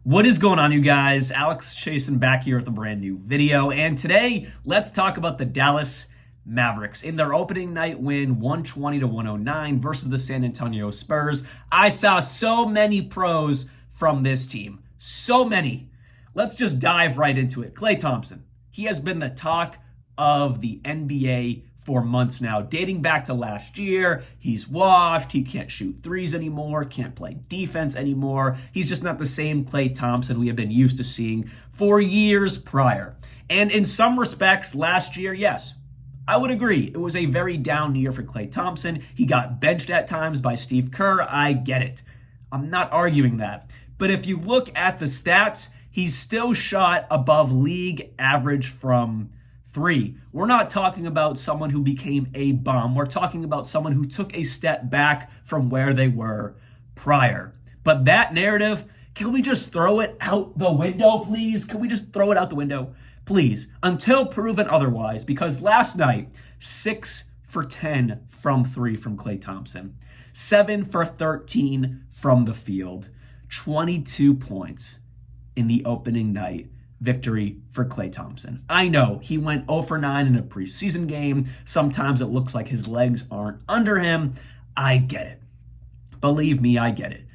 What is going on, you guys? Alex Chasen back here with a brand new video. And today, let's talk about the Dallas Mavericks in their opening night win, 120-109 versus the San Antonio Spurs. I saw so many pros from this team. So many. Let's just dive right into it. Klay Thompson. He has been the talk of the NBA for months now, dating back to last year. He's washed. He can't shoot threes anymore, can't play defense anymore. He's just not the same Klay Thompson we have been used to seeing for years prior. And in some respects, last year, yes, I would agree. It was a very down year for Klay Thompson. He got benched at times by Steve Kerr. I get it. I'm not arguing that. But if you look at the stats, he's still shot above league average from three. We're not talking about someone who became a bum. We're talking about someone who took a step back from where they were prior. But that narrative, can we just throw it out the window, please? Can we just throw it out the window, please? Until proven otherwise, because last night, 6 for 10 from three from Klay Thompson, 7 for 13 from the field, 22 points in the opening night victory for Klay Thompson. I know he went 0 for 9 in a preseason game. Sometimes it looks like his legs aren't under him. I get it. Believe me, I get it.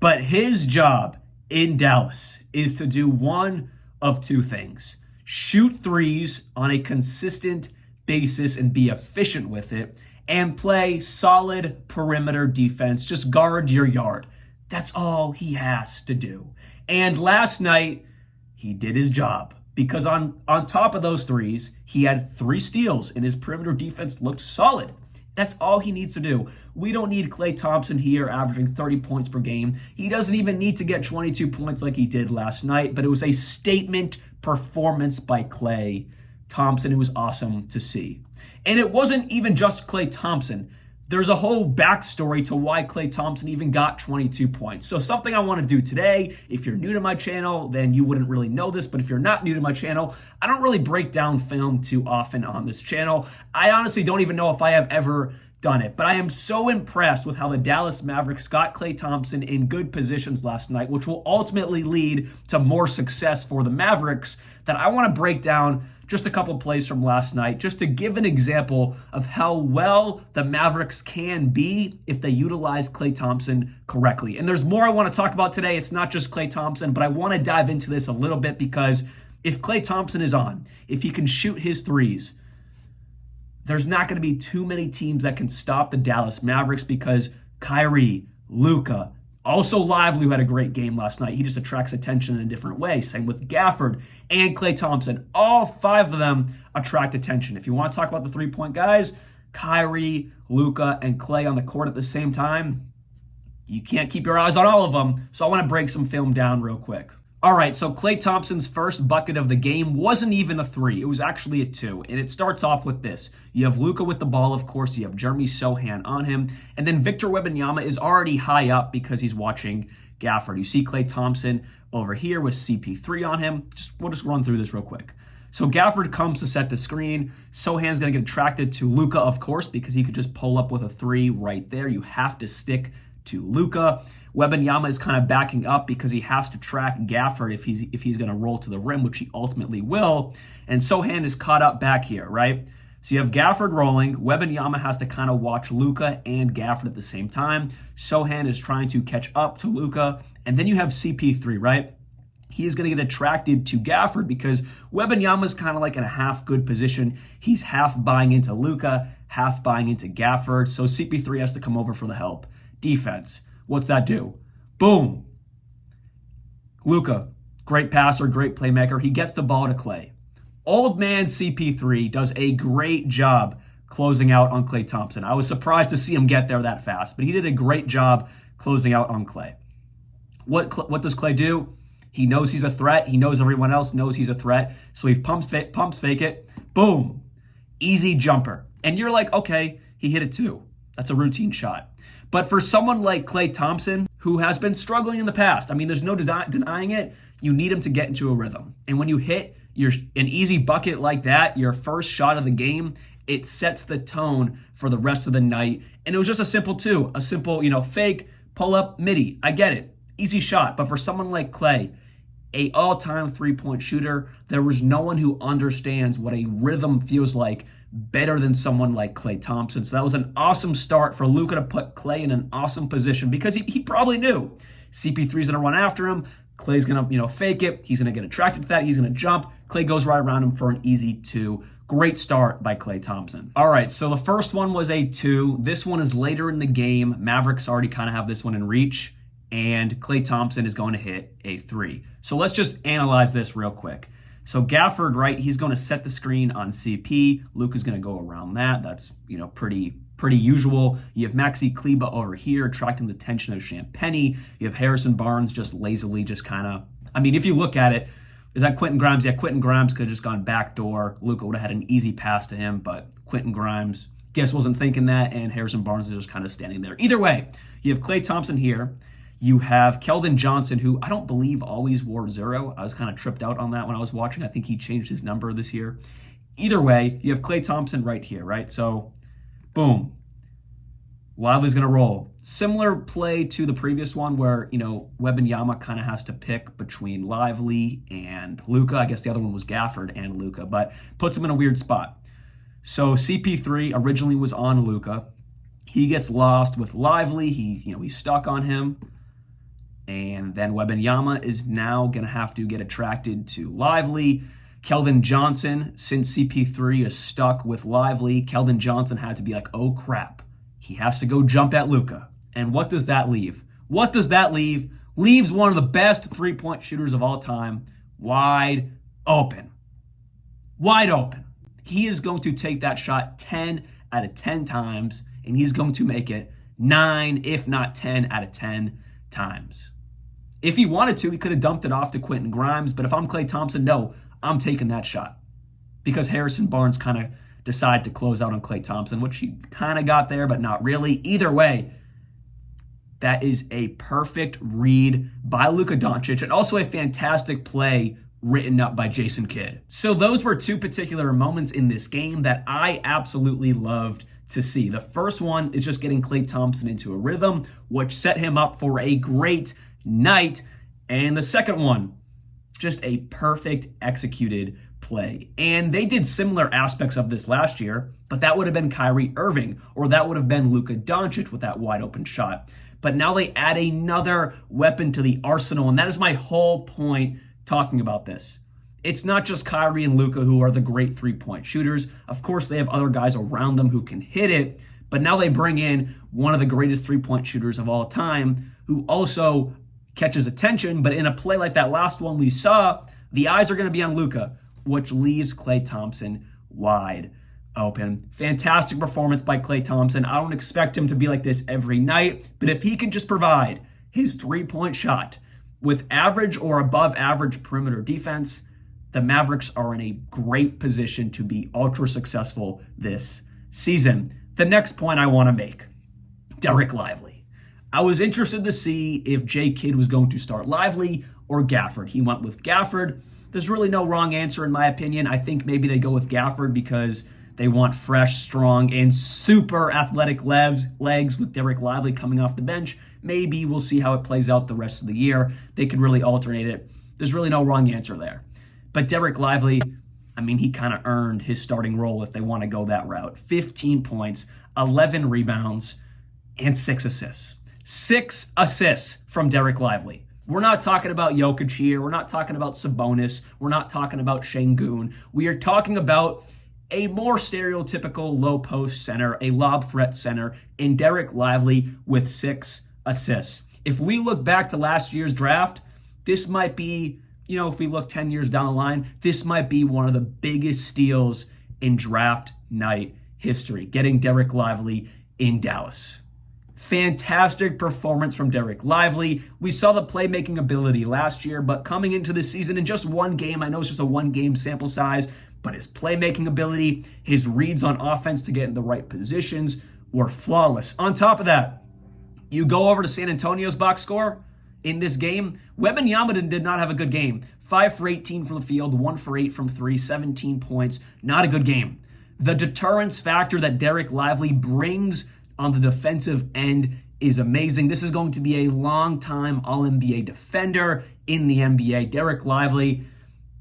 But his job in Dallas is to do one of two things: shoot threes on a consistent basis and be efficient with it, and play solid perimeter defense. Just guard your yard. That's all he has to do. And last night, he did his job, because on top of those threes, he had 3 steals and his perimeter defense looked solid. That's all he needs to do. We don't need Klay Thompson here averaging 30 points per game. He doesn't even need to get 22 points like he did last night, but it was a statement performance by Klay Thompson. It was awesome to see. And it wasn't even just Klay Thompson. There's a whole backstory to why Klay Thompson even got 22 points. So something I want to do today, if you're new to my channel, then you wouldn't really know this, but if you're not new to my channel, I don't really break down film too often on this channel. I honestly don't even know if I have ever done it, but I am so impressed with how the Dallas Mavericks got Klay Thompson in good positions last night, which will ultimately lead to more success for the Mavericks, that I want to break down just a couple plays from last night, just to give an example of how well the Mavericks can be if they utilize Klay Thompson correctly. And there's more I want to talk about today. It's not just Klay Thompson, but I want to dive into this a little bit, because if Klay Thompson is on, if he can shoot his threes, there's not going to be too many teams that can stop the Dallas Mavericks, because Kyrie, Luka, also Lively, who had a great game last night. He just attracts attention in a different way. Same with Gafford and Klay Thompson. All 5 of them attract attention. If you want to talk about the three-point guys, Kyrie, Luka, and Klay on the court at the same time, you can't keep your eyes on all of them. So I want to break some film down real quick. All right, so Klay Thompson's first bucket of the game wasn't even a 3. It was actually a 2. And it starts off with this. You have Luka with the ball, of course. You have Jeremy Sohan on him. And then Victor Wembanyama is already high up because he's watching Gafford. You see Klay Thompson over here with CP3 on him. We'll just run through this real quick. So Gafford comes to set the screen. Sohan's going to get attracted to Luka, of course, because he could just pull up with a 3 right there. You have to stick to Luka. Wembanyama is kind of backing up because he has to track Gafford if he's going to roll to the rim, which he ultimately will. And Sohan is caught up back here, right? So you have Gafford rolling. Wembanyama has to kind of watch Luka and Gafford at the same time. Sohan is trying to catch up to Luka. And then you have CP3, right? He is going to get attracted to Gafford because Wembanyama is kind of like in a half good position. He's half buying into Luka, half buying into Gafford. So CP3 has to come over for the help. Defense. What's that do? Boom. Luka, great passer, great playmaker. He gets the ball to Klay. Old man CP3 does a great job closing out on Klay Thompson. I was surprised to see him get there that fast, but he did a great job closing out on Klay. What does Klay do? He knows he's a threat. He knows everyone else knows he's a threat. So he pumps fake it. Boom. Easy jumper. And you're like, okay, he hit it too. That's a routine shot. But for someone like Klay Thompson, who has been struggling in the past, I mean, there's no denying it, you need him to get into a rhythm. And when you hit an easy bucket like that, your first shot of the game, it sets the tone for the rest of the night. And it was just a simple fake, pull up, midi. I get it. Easy shot. But for someone like Klay, a all-time three-point shooter. There was no one who understands what a rhythm feels like better than someone like Klay Thompson. So that was an awesome start for Luka to put Klay in an awesome position because he probably knew CP3's going to run after him. Klay's going to, fake it. He's going to get attracted to that. He's going to jump. Klay goes right around him for an easy 2. Great start by Klay Thompson. All right, so the first one was a 2. This one is later in the game. Mavericks already kind of have this one in reach, and Klay Thompson is going to hit a 3. So let's just analyze this real quick. So Gafford, right, he's going to set the screen on CP. Luka's going to go around that. That's, pretty usual. You have Maxi Kleba over here attracting the attention of Champagnie. You have Harrison Barnes just lazily if you look at it, is that Quentin Grimes? Yeah, Quentin Grimes could have just gone backdoor. Luka would have had an easy pass to him, but Quentin Grimes, wasn't thinking that, and Harrison Barnes is just kind of standing there. Either way, you have Klay Thompson here. You have Keldon Johnson, who I don't believe always wore 0. I was kind of tripped out on that when I was watching. I think he changed his number this year. Either way, you have Klay Thompson right here, right? So, boom. Lively's going to roll. Similar play to the previous one where, Wembanyama kind of has to pick between Lively and Luka. I guess the other one was Gafford and Luka, but puts him in a weird spot. So CP3 originally was on Luka. He gets lost with Lively. He's stuck on him. And then Wembanyama is now going to have to get attracted to Lively. Keldon Johnson, since CP3 is stuck with Lively, Keldon Johnson had to be like, oh crap. He has to go jump at Luka. And what does that leave? Leaves one of the best three-point shooters of all time wide open. Wide open. He is going to take that shot 10 out of 10 times, and he's going to make it 9, if not 10 out of 10 times. If he wanted to, he could have dumped it off to Quentin Grimes, but if I'm Klay Thompson, no, I'm taking that shot. Because Harrison Barnes kind of decided to close out on Klay Thompson, which he kind of got there, but not really. Either way, that is a perfect read by Luka Doncic and also a fantastic play written up by Jason Kidd. So those were 2 particular moments in this game that I absolutely loved to see. The first one is just getting Klay Thompson into a rhythm, which set him up for a great night. And the second one, just a perfect executed play. And they did similar aspects of this last year, but that would have been Kyrie Irving, or that would have been Luka Doncic with that wide open shot. But now they add another weapon to the arsenal, and that is my whole point talking about this. It's not just Kyrie and Luka who are the great three-point shooters. Of course, they have other guys around them who can hit it, but now they bring in one of the greatest three-point shooters of all time who also catches attention, but in a play like that last one we saw, the eyes are going to be on Luka, which leaves Klay Thompson wide open. Fantastic performance by Klay Thompson. I don't expect him to be like this every night, but if he can just provide his three-point shot with average or above average perimeter defense, the Mavericks are in a great position to be ultra successful this season. The next point I want to make, Dereck Lively. I was interested to see if J. Kidd was going to start Lively or Gafford. He went with Gafford. There's really no wrong answer in my opinion. I think maybe they go with Gafford because they want fresh, strong, and super athletic legs with Dereck Lively coming off the bench. Maybe we'll see how it plays out the rest of the year. They could really alternate it. There's really no wrong answer there. But Dereck Lively, he kind of earned his starting role if they want to go that route. 15 points, 11 rebounds, and 6 assists. 6 assists from Dereck Lively. We're not talking about Jokic here. We're not talking about Sabonis. We're not talking about Şengün. We are talking about a more stereotypical low post center, a lob threat center, in Dereck Lively with 6 assists. If we look back to last year's draft, this might be, if we look 10 years down the line, this might be one of the biggest steals in draft night history, getting Dereck Lively in Dallas. Fantastic performance from Dereck Lively. We saw the playmaking ability last year, but coming into this season in just one game, I know it's just a one-game sample size, but his playmaking ability, his reads on offense to get in the right positions were flawless. On top of that, you go over to San Antonio's box score in this game. Wembanyama did not have a good game. 5 for 18 from the field, 1 for 8 from 3, 17 points. Not a good game. The deterrence factor that Dereck Lively brings on the defensive end is amazing. This is going to be a long-time All-NBA defender in the NBA. Dereck Lively,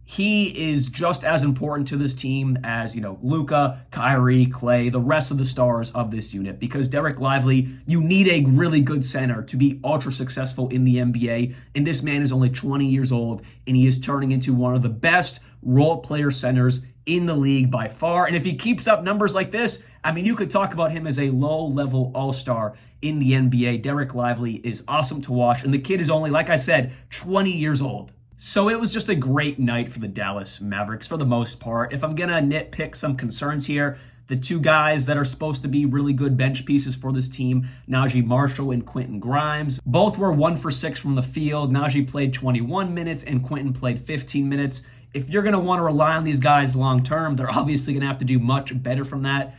he is just as important to this team as, Luka, Kyrie, Klay, the rest of the stars of this unit. Because Dereck Lively, you need a really good center to be ultra successful in the NBA. And this man is only 20 years old, and he is turning into one of the best role player centers in the league by far. And if he keeps up numbers like this, you could talk about him as a low-level all-star in the NBA. Dereck Lively is awesome to watch, and the kid is only, like I said, 20 years old. So it was just a great night for the Dallas Mavericks for the most part. If I'm going to nitpick some concerns here, the two guys that are supposed to be really good bench pieces for this team, Najee Marshall and Quentin Grimes, both were 1 for 6 from the field. Najee played 21 minutes and Quentin played 15 minutes. If you're going to want to rely on these guys long term, they're obviously going to have to do much better from that.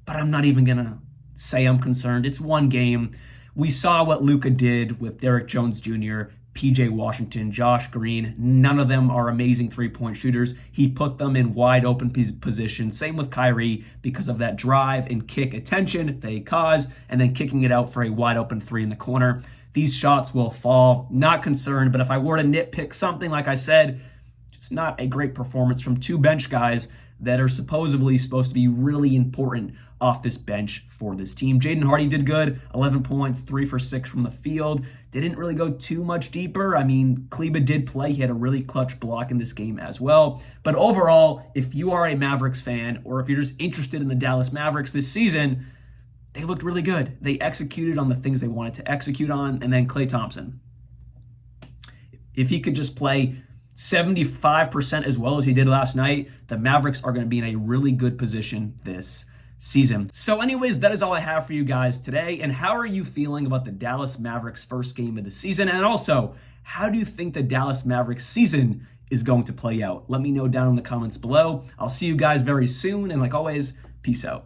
But I'm not even going to say I'm concerned. It's one game. We saw what Luka did with Derrick Jones Jr., PJ Washington, Josh Green. None of them are amazing three-point shooters. He put them in wide open positions. Same with Kyrie because of that drive and kick attention they cause, and then kicking it out for a wide open three in the corner. These shots will fall. Not concerned, but if I were to nitpick something, like I said, just not a great performance from two bench guys that are supposedly supposed to be really important off this bench for this team. Jaden Hardy did good, 11 points, 3 for 6 from the field. They didn't really go too much deeper. Kleba did play. He had a really clutch block in this game as well. But overall, if you are a Mavericks fan, or if you're just interested in the Dallas Mavericks this season, they looked really good. They executed on the things they wanted to execute on. And then Klay Thompson, if he could just play 75% as well as he did last night, the Mavericks are going to be in a really good position this season. So anyways, that is all I have for you guys today. And how are you feeling about the Dallas Mavericks first game of the season? And also, how do you think the Dallas Mavericks season is going to play out? Let me know down in the comments below. I'll see you guys very soon. And like always, peace out.